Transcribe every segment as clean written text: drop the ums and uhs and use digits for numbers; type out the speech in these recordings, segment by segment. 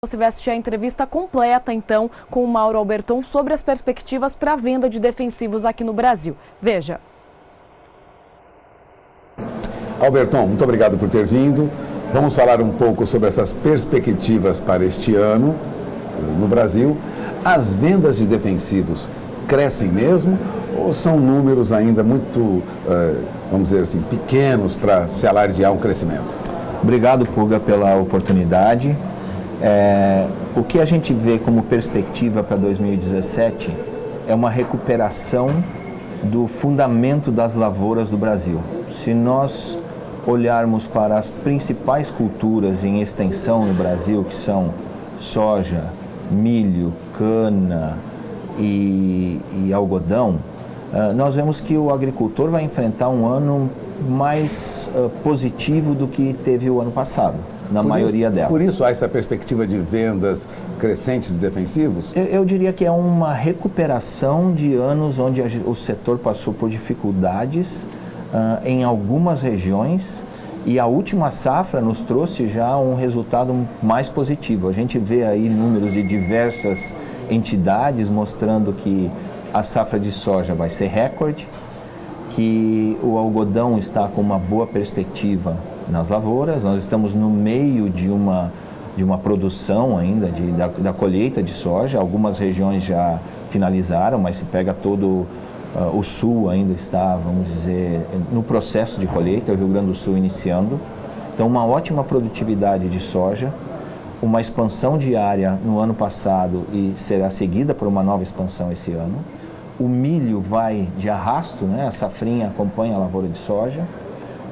Você vai assistir a entrevista completa, então, com o Mauro Alberton sobre as perspectivas para a venda de defensivos aqui no Brasil. Veja. Alberton, muito obrigado por ter vindo. Vamos falar um pouco sobre essas perspectivas para este ano no Brasil. As vendas de defensivos crescem mesmo ou são números ainda muito, vamos dizer assim, pequenos para se alardear um crescimento? Obrigado, Puga, pela oportunidade. O que a gente vê como perspectiva para 2017 é uma recuperação do fundamento das lavouras do Brasil. Se nós olharmos para as principais culturas em extensão no Brasil, que são soja, milho, cana e algodão, nós vemos que o agricultor vai enfrentar um ano mais positivo do que teve o ano passado, na maioria delas. Por isso há essa perspectiva de vendas crescentes de defensivos? Eu diria que é uma recuperação de anos onde o setor passou por dificuldades em algumas regiões, e a última safra nos trouxe já um resultado mais positivo. A gente vê aí números de diversas entidades mostrando que a safra de soja vai ser recorde, que o algodão está com uma boa perspectiva nas lavouras. Nós estamos no meio de uma produção ainda da colheita de soja. Algumas regiões já finalizaram, mas se pega todo o sul ainda está, vamos dizer, no processo de colheita, o Rio Grande do Sul iniciando. Então, uma ótima produtividade de soja, uma expansão de área no ano passado e será seguida por uma nova expansão esse ano. O milho vai de arrasto, né? A safrinha acompanha a lavoura de soja.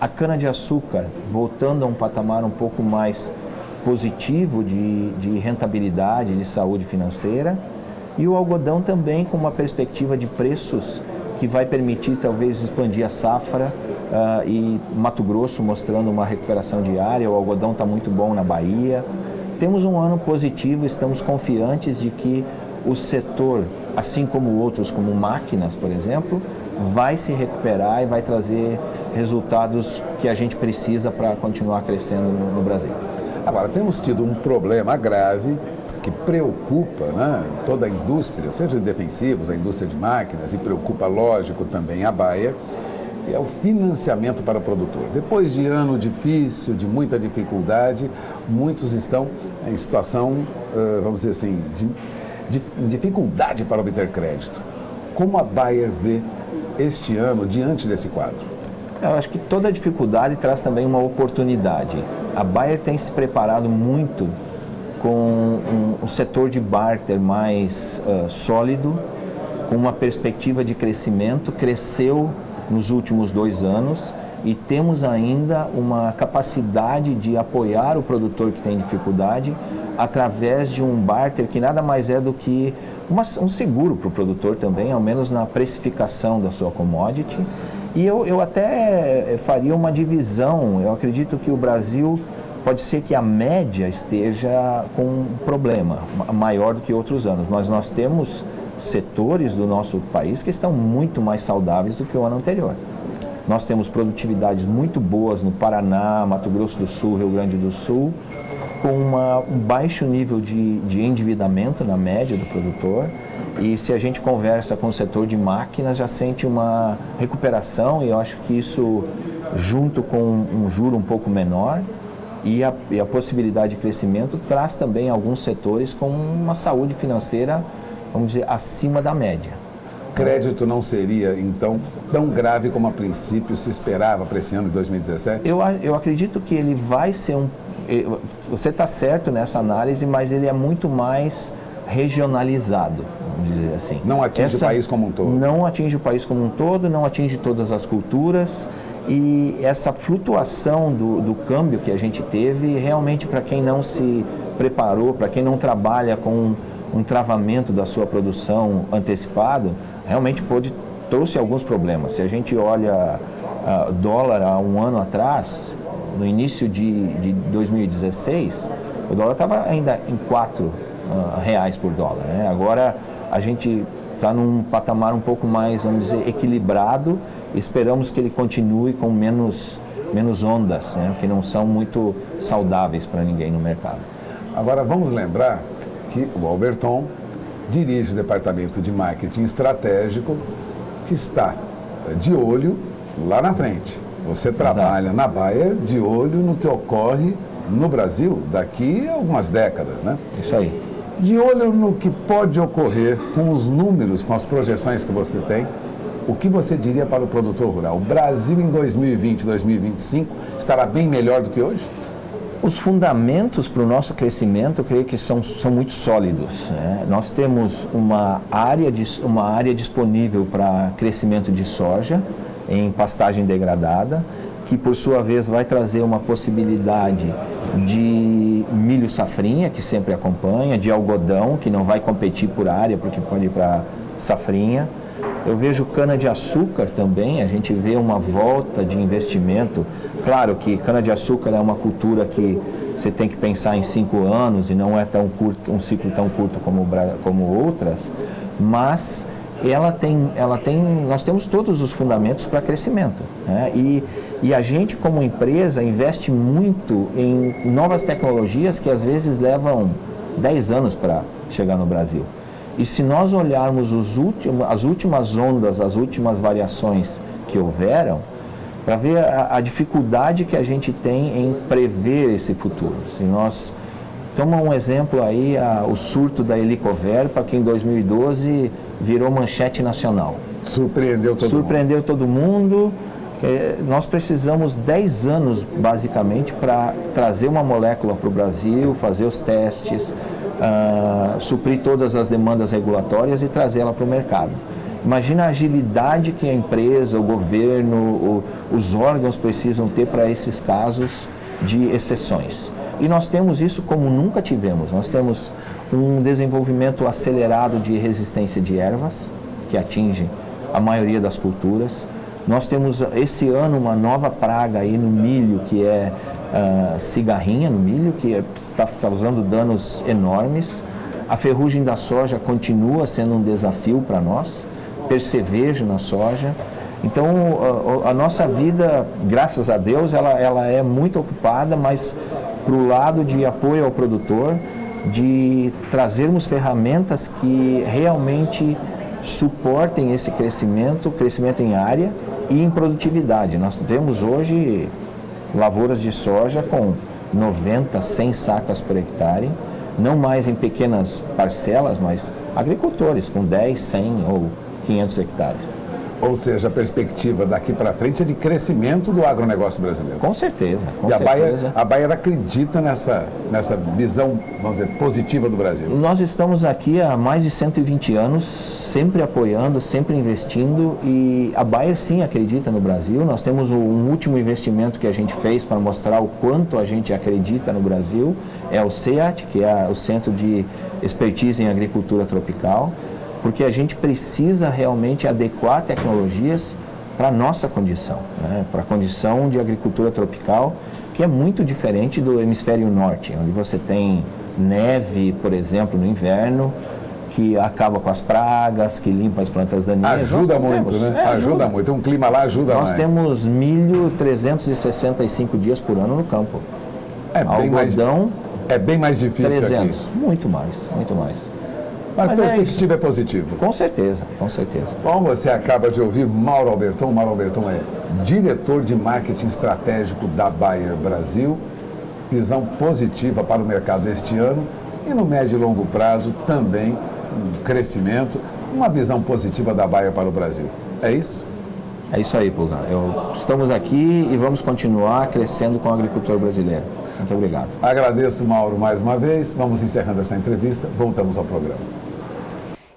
A cana-de-açúcar voltando a um patamar um pouco mais positivo de rentabilidade, de saúde financeira. E o algodão também com uma perspectiva de preços que vai permitir talvez expandir a safra, e Mato Grosso mostrando uma recuperação diária. O algodão está muito bom na Bahia. Temos um ano positivo, estamos confiantes de que o setor, assim como outros, como máquinas, por exemplo, vai se recuperar e vai trazer resultados que a gente precisa para continuar crescendo no Brasil. Agora, temos tido um problema grave que preocupa, né, toda a indústria, seja de defensivos, a indústria de máquinas, e preocupa, lógico, também a Bayer, que é o financiamento para o produtor. Depois de ano difícil, de muita dificuldade, muitos estão em situação, vamos dizer assim, de dificuldade para obter crédito. Como a Bayer vê este ano diante desse quadro? Eu acho que toda dificuldade traz também uma oportunidade. A Bayer tem se preparado muito com um setor de barter mais sólido, com uma perspectiva de crescimento, cresceu nos últimos 2 anos e temos ainda uma capacidade de apoiar o produtor que tem dificuldade através de um barter que nada mais é do que um seguro para o produtor também, ao menos na precificação da sua commodity. E eu até faria uma divisão. Eu acredito que o Brasil pode ser que a média esteja com um problema maior do que outros anos, mas nós temos setores do nosso país que estão muito mais saudáveis do que o ano anterior. Nós temos produtividades muito boas no Paraná, Mato Grosso do Sul, Rio Grande do Sul, com um baixo nível de endividamento na média do produtor. E se a gente conversa com o setor de máquinas, já sente uma recuperação, e eu acho que isso, junto com um juro um pouco menor e a possibilidade de crescimento, traz também alguns setores com uma saúde financeira, vamos dizer, acima da média. Crédito não seria, então, tão grave como a princípio se esperava para esse ano de 2017? Eu acredito que ele vai ser você está certo nessa análise, mas ele é muito mais regionalizado, vamos dizer assim. Não atinge o país como um todo? Não atinge o país como um todo, não atinge todas as culturas. E essa flutuação do câmbio que a gente teve, realmente, para quem não se preparou, para quem não trabalha com um travamento da sua produção antecipado, realmente trouxe alguns problemas. Se a gente olha dólar há um ano atrás, no início de 2016, o dólar estava ainda em R$4 por dólar, né? Agora a gente está num patamar um pouco mais, vamos dizer, equilibrado. Esperamos que ele continue com menos ondas, né, que não são muito saudáveis para ninguém no mercado. Agora vamos lembrar que o Alberton dirige o departamento de marketing estratégico que está de olho lá na frente. Você trabalha na Bayer de olho no que ocorre no Brasil daqui a algumas décadas, né? Isso aí. De olho no que pode ocorrer com os números, com as projeções que você tem, o que você diria para o produtor rural? O Brasil em 2020, 2025 estará bem melhor do que hoje? Os fundamentos para o nosso crescimento, eu creio que são muito sólidos, né? Nós temos uma área disponível para crescimento de soja em pastagem degradada, que por sua vez vai trazer uma possibilidade de milho safrinha, que sempre acompanha, de algodão, que não vai competir por área, porque pode ir para safrinha. Eu vejo cana-de-açúcar também, a gente vê uma volta de investimento. Claro que cana-de-açúcar é uma cultura que você tem que pensar em 5 anos e não é tão curto, um ciclo tão curto como outras, mas nós temos todos os fundamentos para crescimento, né? E a gente, como empresa, investe muito em novas tecnologias que às vezes levam 10 anos para chegar no Brasil. E se nós olharmos as últimas ondas, as últimas variações que houveram, para ver a dificuldade que a gente tem em prever esse futuro. Se nós toma um exemplo aí, o surto da Helicoverpa, que em 2012 virou manchete nacional. Surpreendeu todo mundo. Nós precisamos 10 anos, basicamente, para trazer uma molécula para o Brasil, fazer os testes, suprir todas as demandas regulatórias e trazê-la para o mercado. Imagina a agilidade que a empresa, o governo, os órgãos precisam ter para esses casos de exceções. E nós temos isso como nunca tivemos. Nós temos um desenvolvimento acelerado de resistência de ervas, que atinge a maioria das culturas. Nós temos esse ano uma nova praga aí no milho, que é cigarrinha no milho, que está causando danos enormes. A ferrugem da soja continua sendo um desafio para nós, percevejo na soja. Então, a nossa vida, graças a Deus, ela é muito ocupada, mas para o lado de apoio ao produtor, de trazermos ferramentas que realmente suportem esse crescimento em área e em produtividade. Nós temos hoje lavouras de soja com 90, 100 sacas por hectare, não mais em pequenas parcelas, mas agricultores com 10, 100 ou 500 hectares. Ou seja, a perspectiva daqui para frente é de crescimento do agronegócio brasileiro. Com certeza, com certeza. A Bayer acredita nessa visão, vamos dizer, positiva do Brasil. Nós estamos aqui há mais de 120 anos, sempre apoiando, sempre investindo, e a Bayer sim acredita no Brasil. Nós temos um último investimento que a gente fez para mostrar o quanto a gente acredita no Brasil, é o CEAT, que é o Centro de Expertise em Agricultura Tropical, porque a gente precisa realmente adequar tecnologias para a nossa condição, né? Para a condição de agricultura tropical, que é muito diferente do hemisfério norte, onde você tem neve, por exemplo, no inverno, que acaba com as pragas, que limpa as plantas daninhas. Ajuda muito, né? Ajuda muito. Um clima lá ajuda mais. Nós temos milho 365 dias por ano no campo. Algodão, é bem mais difícil 300, aqui. Muito mais, muito mais. Mas a perspectiva é positiva. Com certeza, com certeza. Bom, você acaba de ouvir Mauro Alberton. Mauro Alberton é diretor de marketing estratégico da Bayer Brasil. Visão positiva para o mercado este ano e no médio e longo prazo também um crescimento, uma visão positiva da Bayer para o Brasil. É isso? É isso aí, Pulgar. Estamos aqui e vamos continuar crescendo com o agricultor brasileiro. Muito obrigado. Agradeço, Mauro, mais uma vez. Vamos encerrando essa entrevista. Voltamos ao programa.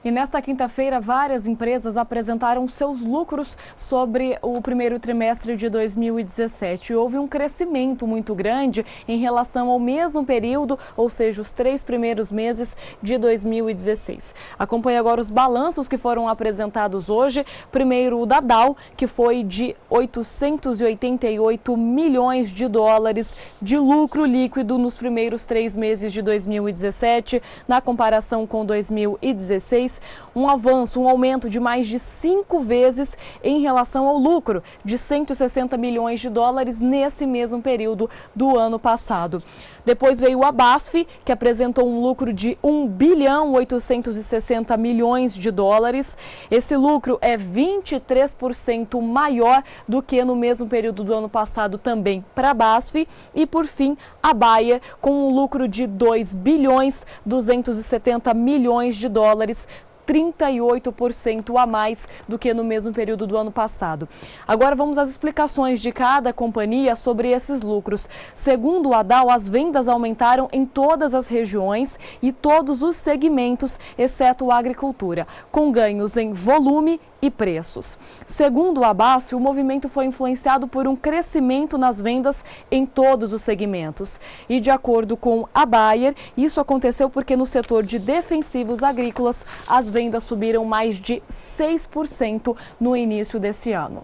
E nesta quinta-feira, várias empresas apresentaram seus lucros sobre o primeiro trimestre de 2017. Houve um crescimento muito grande em relação ao mesmo período, ou seja, os 3 primeiros meses de 2016. Acompanhe agora os balanços que foram apresentados hoje. Primeiro, o da Dow, que foi de 888 milhões de dólares de lucro líquido nos primeiros 3 meses de 2017, na comparação com 2016. bilhões, um aumento de mais de 5 vezes em relação ao lucro de 160 milhões de dólares nesse mesmo período do ano passado. Depois veio a BASF, que apresentou um lucro de 1 bilhão 860 milhões de dólares. Esse lucro é 23% maior do que no mesmo período do ano passado também para a BASF. E por fim, a Bayer, com um lucro de 2 bilhões 270 milhões de dólares, 38% a mais do que no mesmo período do ano passado. Agora vamos às explicações de cada companhia sobre esses lucros. Segundo a Dow, as vendas aumentaram em todas as regiões e todos os segmentos, exceto a agricultura, com ganhos em volume e preços. Segundo a BASF, o movimento foi influenciado por um crescimento nas vendas em todos os segmentos. E de acordo com a Bayer, isso aconteceu porque no setor de defensivos agrícolas, as vendas subiram mais de 6% no início desse ano.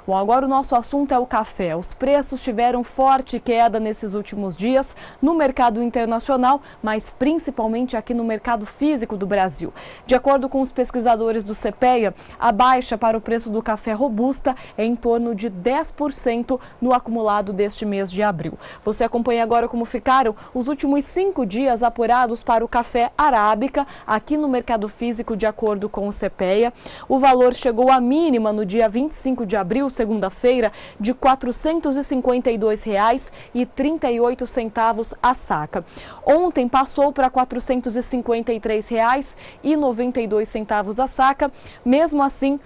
Bom, agora o nosso assunto é o café. Os preços tiveram forte queda nesses últimos dias no mercado internacional, mas principalmente aqui no mercado físico do Brasil. De acordo com os pesquisadores do CPEA, a baixa para o preço do café robusta é em torno de 10% no acumulado deste mês de abril. Você acompanha agora como ficaram os últimos 5 dias apurados para o café arábica aqui no mercado físico, de acordo com o CPEA. O valor chegou à mínima no dia 25 de abril, segunda-feira, de R$ 454,38 a saca. Ontem passou para R$ 453,92 a saca. Mesmo assim,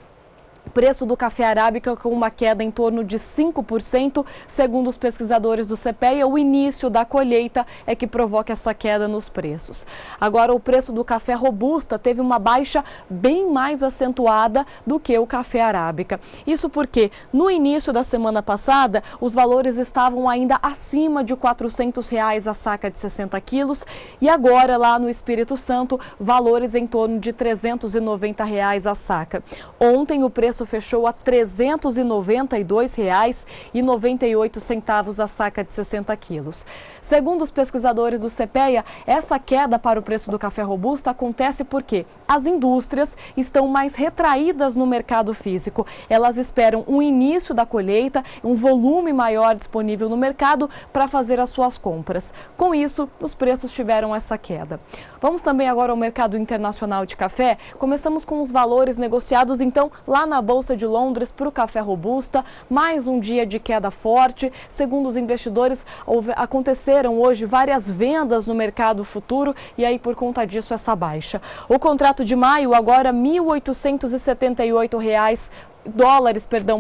preço do café arábica com uma queda em torno de 5%, segundo os pesquisadores do CPEA. O início da colheita é que provoca essa queda nos preços. Agora, o preço do café robusta teve uma baixa bem mais acentuada do que o café arábica. Isso porque, no início da semana passada, os valores estavam ainda acima de R$ 400 a saca de 60 quilos e agora, lá no Espírito Santo, valores em torno de R$ 390 a saca. Ontem, o preço fechou a R$ 392,98 a saca de 60 quilos. Segundo os pesquisadores do CPEA, essa queda para o preço do café robusta acontece porque as indústrias estão mais retraídas no mercado físico. Elas esperam um início da colheita, um volume maior disponível no mercado para fazer as suas compras. Com isso, os preços tiveram essa queda. Vamos também agora ao mercado internacional de café. Começamos com os valores negociados, então, lá na Bolsa de Londres para o café robusta. Mais um dia de queda forte. Segundo os investidores, aconteceram hoje várias vendas no mercado futuro e aí, por conta disso, essa baixa. O contrato de maio agora R$ 1.878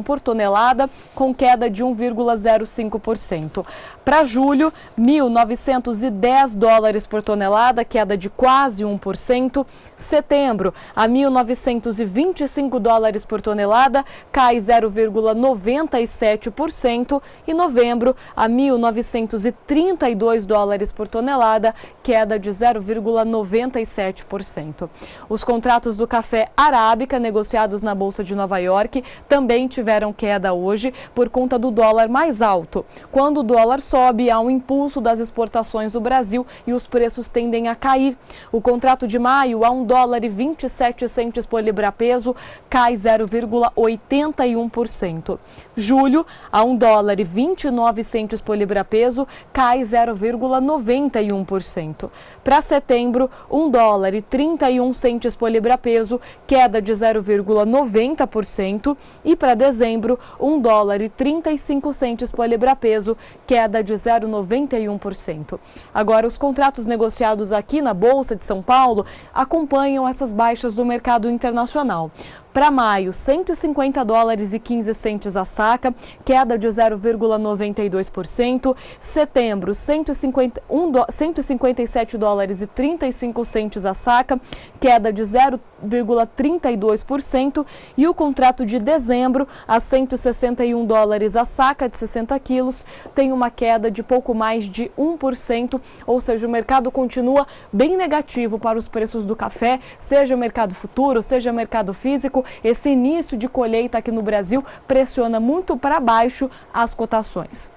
por tonelada, com queda de 1,05%. Para julho, R$ 1.910 por tonelada, queda de quase 1%. Setembro, a R$ 1.925 por tonelada, cai 0,97%. E novembro, a R$ 1.932 por tonelada, queda de 0,97%. Os contratos do café arábica negociados na Bolsa de Nova York também tiveram queda hoje por conta do dólar mais alto. Quando o dólar sobe, há um impulso das exportações do Brasil e os preços tendem a cair. O contrato de maio a R$ 1,27 por libra-peso, cai 0,81%. Julho, a R$ 1,29 por libra-peso, cai 0,91%. Para setembro, R$ 1,31 por libra-peso, queda de 0,90%. E para dezembro, R$ 1,35 por libra-peso, queda de 0,91%. Agora, os contratos negociados aqui na Bolsa de São Paulo acompanham essas baixas do mercado internacional. Para maio, $150,15 a saca, queda de 0,92%. Setembro, $157,35 a saca, queda de 0,32%. E o contrato de dezembro, a $161 a saca de 60 quilos, tem uma queda de pouco mais de 1%, ou seja, o mercado continua bem negativo para os preços do café, seja o mercado futuro, seja o mercado físico. Esse início de colheita aqui no Brasil pressiona muito para baixo as cotações.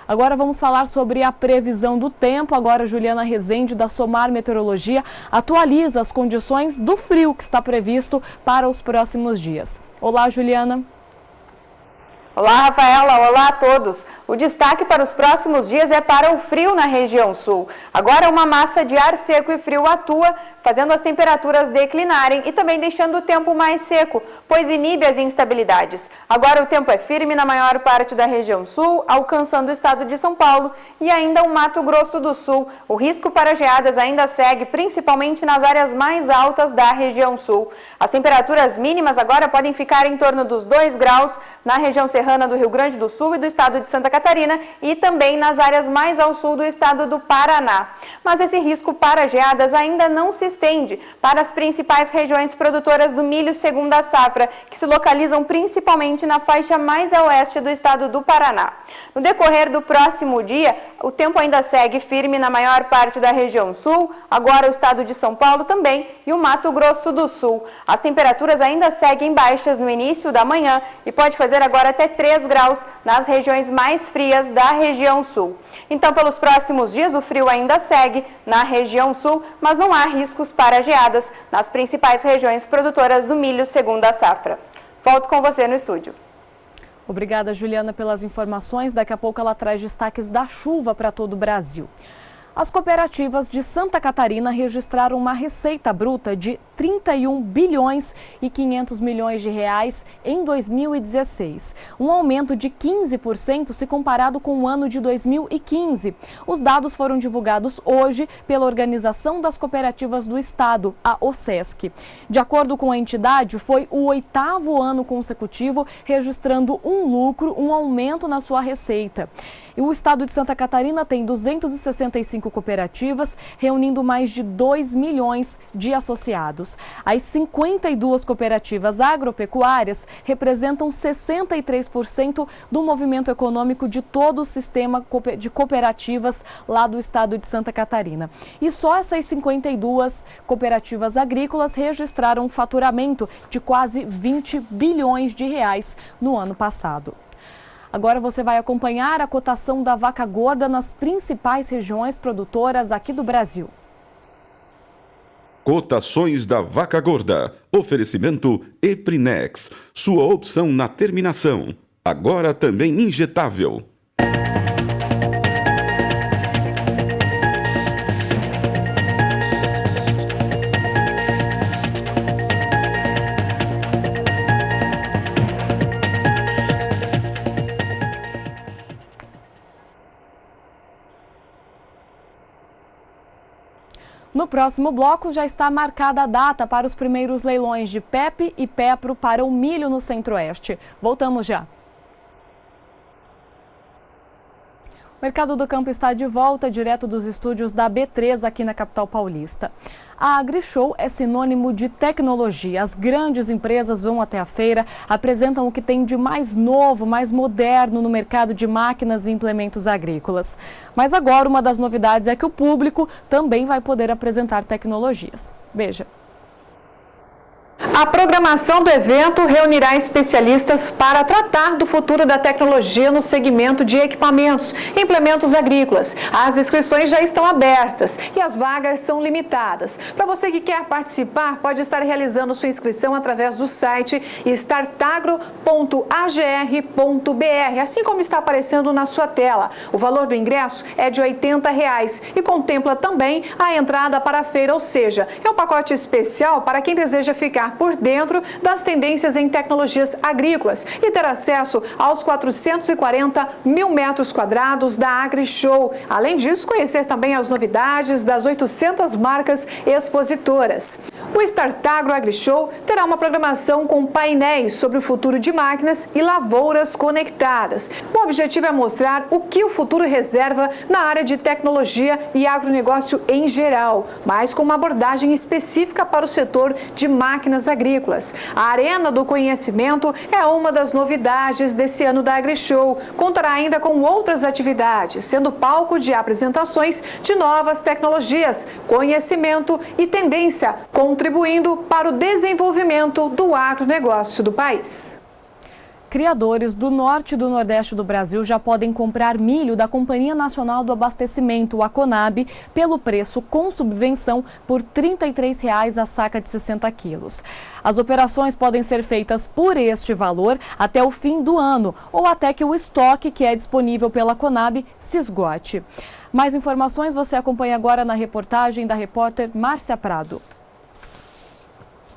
Agora vamos falar sobre a previsão do tempo. Agora Juliana Rezende, da Somar Meteorologia, atualiza as condições do frio que está previsto para os próximos dias. Olá, Juliana. Olá, Rafaela. Olá a todos. O destaque para os próximos dias é para o frio na região sul. Agora uma massa de ar seco e frio atua, fazendo as temperaturas declinarem e também deixando o tempo mais seco, pois inibe as instabilidades. Agora o tempo é firme na maior parte da região sul, alcançando o estado de São Paulo e ainda o Mato Grosso do Sul. O risco para geadas ainda segue, principalmente nas áreas mais altas da região sul. As temperaturas mínimas agora podem ficar em torno dos 2 graus na região serrana do Rio Grande do Sul e do estado de Santa Catarina e também nas áreas mais ao sul do estado do Paraná. Mas esse risco para geadas ainda não se estende para as principais regiões produtoras do milho segunda safra, que se localizam principalmente na faixa mais a oeste do estado do Paraná. No decorrer do próximo dia, o tempo ainda segue firme na maior parte da região sul, agora o estado de São Paulo também e o Mato Grosso do Sul. As temperaturas ainda seguem baixas no início da manhã e pode fazer agora até 3 graus nas regiões mais frias da região sul. Então, pelos próximos dias, o frio ainda segue na região sul, mas não há riscos para geadas nas principais regiões produtoras do milho segunda safra. Volto com você no estúdio. Obrigada, Juliana, pelas informações. Daqui a pouco ela traz destaques da chuva para todo o Brasil. As cooperativas de Santa Catarina registraram uma receita bruta de 31 bilhões e 500 milhões de reais em 2016, um aumento de 15% se comparado com o ano de 2015. Os dados foram divulgados hoje pela Organização das Cooperativas do Estado, a OSESC. De acordo com a entidade, foi o 8º ano consecutivo registrando um lucro, um aumento na sua receita. E o estado de Santa Catarina tem 265 cooperativas, reunindo mais de 2 milhões de associados. As 52 cooperativas agropecuárias representam 63% do movimento econômico de todo o sistema de cooperativas lá do estado de Santa Catarina. E só essas 52 cooperativas agrícolas registraram um faturamento de quase 20 bilhões de reais no ano passado. Agora você vai acompanhar a cotação da vaca gorda nas principais regiões produtoras aqui do Brasil. Cotações da vaca gorda. Oferecimento Eprinex. Sua opção na terminação. Agora também injetável. No próximo bloco já está marcada a data para os primeiros leilões de PEP e PEPRO para o milho no Centro-Oeste. Voltamos já. O Mercado do Campo está de volta, direto dos estúdios da B3 aqui na capital paulista. A AgriShow é sinônimo de tecnologia. As grandes empresas vão até a feira, apresentam o que tem de mais novo, mais moderno no mercado de máquinas e implementos agrícolas. Mas agora uma das novidades é que o público também vai poder apresentar tecnologias. Veja. A programação do evento reunirá especialistas para tratar do futuro da tecnologia no segmento de equipamentos e implementos agrícolas. As inscrições já estão abertas e as vagas são limitadas. Para você que quer participar, pode estar realizando sua inscrição através do site startagro.agr.br, assim como está aparecendo na sua tela. O valor do ingresso é de R$ 80 e contempla também a entrada para a feira, ou seja, é um pacote especial para quem deseja ficar por dentro das tendências em tecnologias agrícolas e ter acesso aos 440 mil metros quadrados da AgriShow. Além disso, conhecer também as novidades das 800 marcas expositoras. O Startagro AgriShow terá uma programação com painéis sobre o futuro de máquinas e lavouras conectadas. O objetivo é mostrar o que o futuro reserva na área de tecnologia e agronegócio em geral, mas com uma abordagem específica para o setor de máquinas agrícolas. A Arena do Conhecimento é uma das novidades desse ano da AgriShow. Contará ainda com outras atividades, sendo palco de apresentações de novas tecnologias, conhecimento e tendência, contribuindo para o desenvolvimento do agronegócio do país. Criadores do norte e do nordeste do Brasil já podem comprar milho da Companhia Nacional do Abastecimento, a Conab, pelo preço com subvenção por R$ 33,00 a saca de 60 quilos. As operações podem ser feitas por este valor até o fim do ano ou até que o estoque que é disponível pela Conab se esgote. Mais informações você acompanha agora na reportagem da repórter Márcia Prado.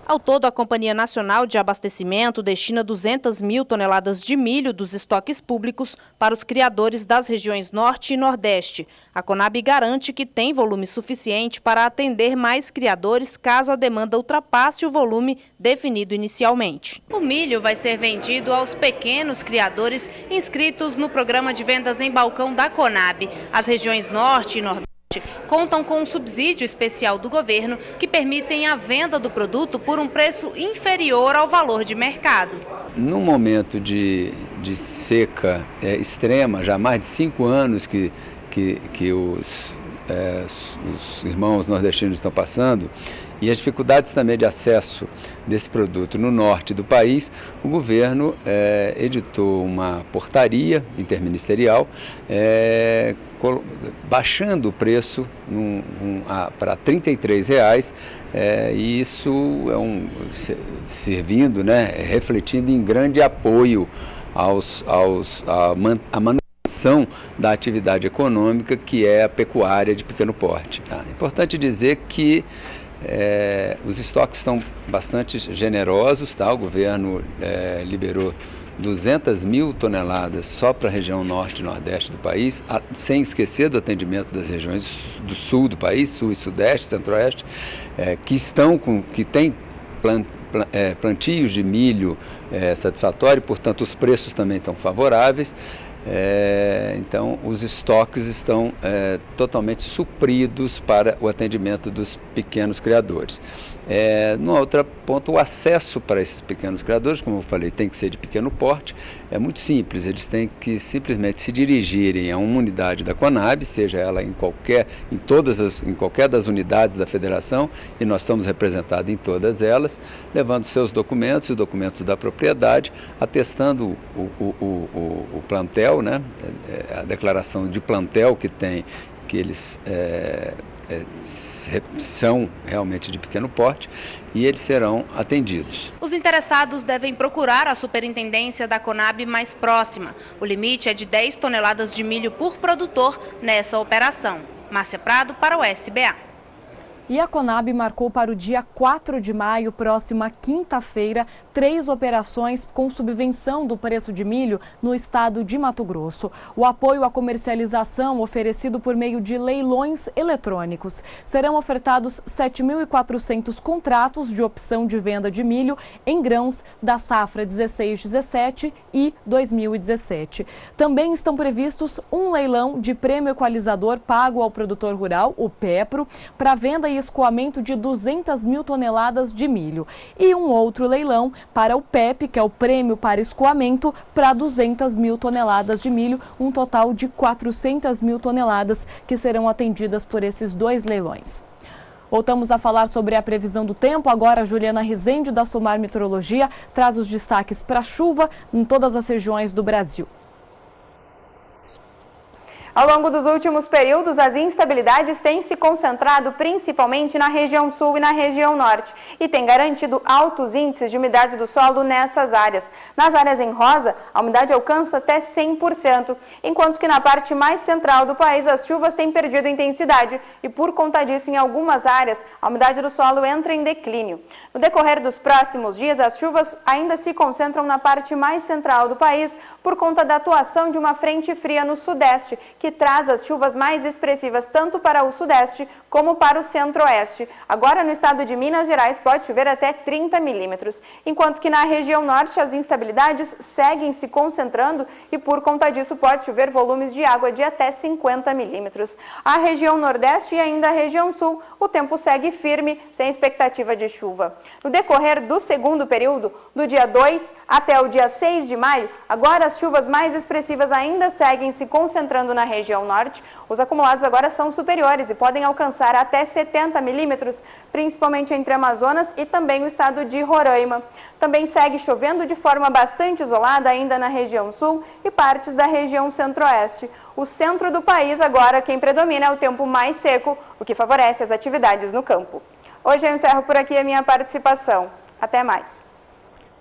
Ao todo, a Companhia Nacional de Abastecimento destina 200 mil toneladas de milho dos estoques públicos para os criadores das regiões Norte e Nordeste. A Conab garante que tem volume suficiente para atender mais criadores caso a demanda ultrapasse o volume definido inicialmente. O milho vai ser vendido aos pequenos criadores inscritos no programa de vendas em balcão da Conab. As regiões Norte e Nordeste contam com um subsídio especial do governo que permitem a venda do produto por um preço inferior ao valor de mercado. No momento de seca extrema, já há mais de 5 anos que os irmãos nordestinos estão passando, e as dificuldades também de acesso desse produto no norte do país, o governo editou uma portaria interministerial baixando o preço para R$ 33,00, e isso servindo, refletindo em grande apoio à manutenção da atividade econômica, que é a pecuária de pequeno porte. É importante dizer que os estoques estão bastante generosos, tá? O governo liberou 200 mil toneladas só para a região norte e nordeste do país, sem esquecer do atendimento das regiões do sul do país, sul e sudeste, centro-oeste, que têm plantios de milho satisfatório, portanto os preços também estão favoráveis. Então os estoques estão totalmente supridos para o atendimento dos pequenos criadores. No outro ponto, o acesso para esses pequenos criadores, como eu falei, tem que ser de pequeno porte. É muito simples, eles têm que simplesmente se dirigirem a uma unidade da Conab, seja ela em qualquer das unidades da federação, e nós estamos representados em todas elas, levando seus documentos, os documentos da propriedade, atestando o plantel, a declaração de plantel que eles são realmente de pequeno porte, e eles serão atendidos. Os interessados devem procurar a superintendência da Conab mais próxima. O limite é de 10 toneladas de milho por produtor nessa operação. Márcia Prado para o SBA. E a Conab marcou para o dia 4 de maio, próxima quinta-feira, 3 operações com subvenção do preço de milho no estado de Mato Grosso. O apoio à comercialização oferecido por meio de leilões eletrônicos. Serão ofertados 7.400 contratos de opção de venda de milho em grãos da safra 16-17 e 2017. Também estão previstos um leilão de prêmio equalizador pago ao produtor rural, o PEPRO, para venda e escoamento de 200 mil toneladas de milho. E um outro leilão para o PEP, que é o prêmio para escoamento, para 200 mil toneladas de milho, um total de 400 mil toneladas que serão atendidas por esses 2 leilões. Voltamos a falar sobre a previsão do tempo. Agora a Juliana Rezende, da Somar Meteorologia, traz os destaques para a chuva em todas as regiões do Brasil. Ao longo dos últimos períodos, as instabilidades têm se concentrado principalmente na região sul e na região norte e têm garantido altos índices de umidade do solo nessas áreas. Nas áreas em rosa, a umidade alcança até 100%, enquanto que na parte mais central do país as chuvas têm perdido intensidade e, por conta disso, em algumas áreas, a umidade do solo entra em declínio. No decorrer dos próximos dias, as chuvas ainda se concentram na parte mais central do país por conta da atuação de uma frente fria no sudeste, que traz as chuvas mais expressivas tanto para o sudeste como para o centro-oeste. Agora, no estado de Minas Gerais, pode chover até 30 milímetros, enquanto que na região norte as instabilidades seguem se concentrando e, por conta disso, pode chover volumes de água de até 50 milímetros. A região nordeste e ainda a região sul, o tempo segue firme, sem expectativa de chuva. No decorrer do segundo período, do dia 2 até o dia 6 de maio, agora as chuvas mais expressivas ainda seguem se concentrando na região norte, os acumulados agora são superiores e podem alcançar até 70 milímetros, principalmente entre Amazonas e também o estado de Roraima. Também segue chovendo de forma bastante isolada ainda na região sul e partes da região centro-oeste. O centro do país agora quem predomina é o tempo mais seco, o que favorece as atividades no campo. Hoje eu encerro por aqui a minha participação. Até mais.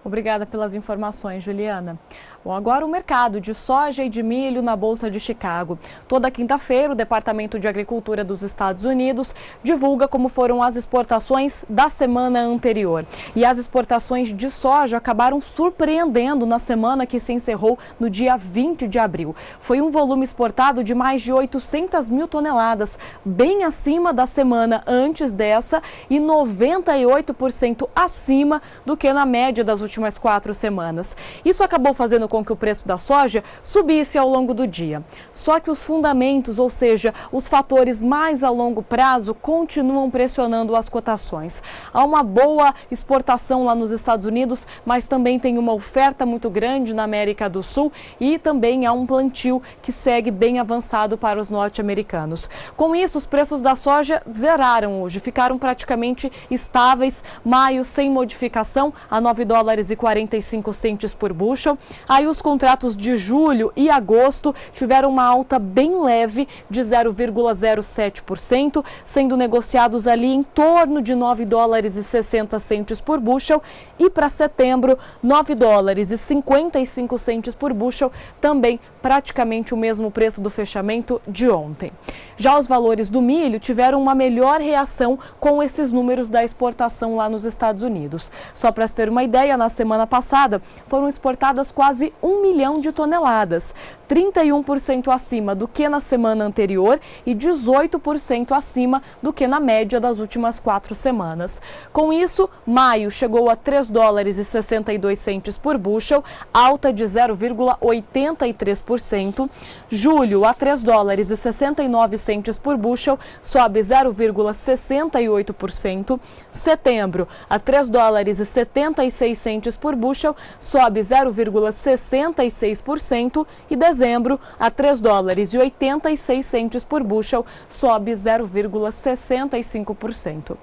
Obrigada pelas informações, Juliana. Bom, agora o mercado de soja e de milho na Bolsa de Chicago. Toda quinta-feira, o Departamento de Agricultura dos Estados Unidos divulga como foram as exportações da semana anterior. E as exportações de soja acabaram surpreendendo na semana que se encerrou no dia 20 de abril. Foi um volume exportado de mais de 800 mil toneladas, bem acima da semana antes dessa e 98% acima do que na média das últimas 4 semanas. Isso acabou fazendo com que o preço da soja subisse ao longo do dia. Só que os fundamentos, ou seja, os fatores mais a longo prazo, continuam pressionando as cotações. Há uma boa exportação lá nos Estados Unidos, mas também tem uma oferta muito grande na América do Sul e também há um plantio que segue bem avançado para os norte-americanos. Com isso, os preços da soja zeraram hoje, ficaram praticamente estáveis. Maio sem modificação a $9,45 por bushel. Aí os contratos de julho e agosto tiveram uma alta bem leve de 0,07%, sendo negociados ali em torno de $9,60 por bushel. E para setembro, $9,55 por bushel, também praticamente o mesmo preço do fechamento de ontem. Já os valores do milho tiveram uma melhor reação com esses números da exportação lá nos Estados Unidos. Só para ter uma ideia, na semana passada foram exportadas quase 1 milhão de toneladas, 31% acima do que na semana anterior e 18% acima do que na média das últimas 4 semanas. Com isso, maio chegou a $3,62 por bushel, alta de 0,83%. Julho a $3,69 por bushel, sobe 0,68%. Setembro a $3,76 por bushel, sobe 0,66%. E dezembro a $3,86 por bushel, sobe 0,65%.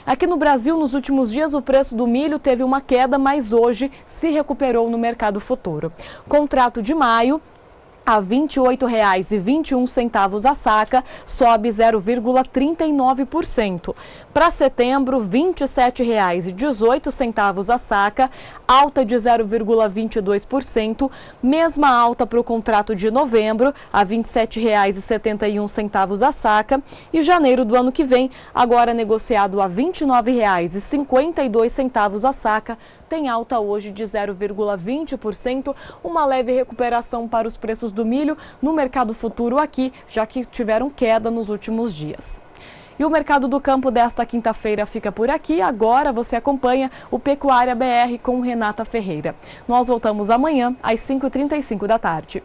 Aqui no Brasil, nos últimos dias, o preço do milho teve uma queda, mas hoje se recuperou no mercado futuro. Contrato de maio a R$ 28,21 a saca, sobe 0,39%. Para setembro, R$ 27,18 a saca, alta de 0,22%. Mesma alta para o contrato de novembro, a R$ 27,71 a saca. E janeiro do ano que vem, agora negociado a R$ 29,52 a saca, tem alta hoje de 0,20%, uma leve recuperação para os preços do milho no mercado futuro aqui, já que tiveram queda nos últimos dias. E o mercado do campo desta quinta-feira fica por aqui. Agora você acompanha o Pecuária BR com Renata Ferreira. Nós voltamos amanhã às 5h35 da tarde.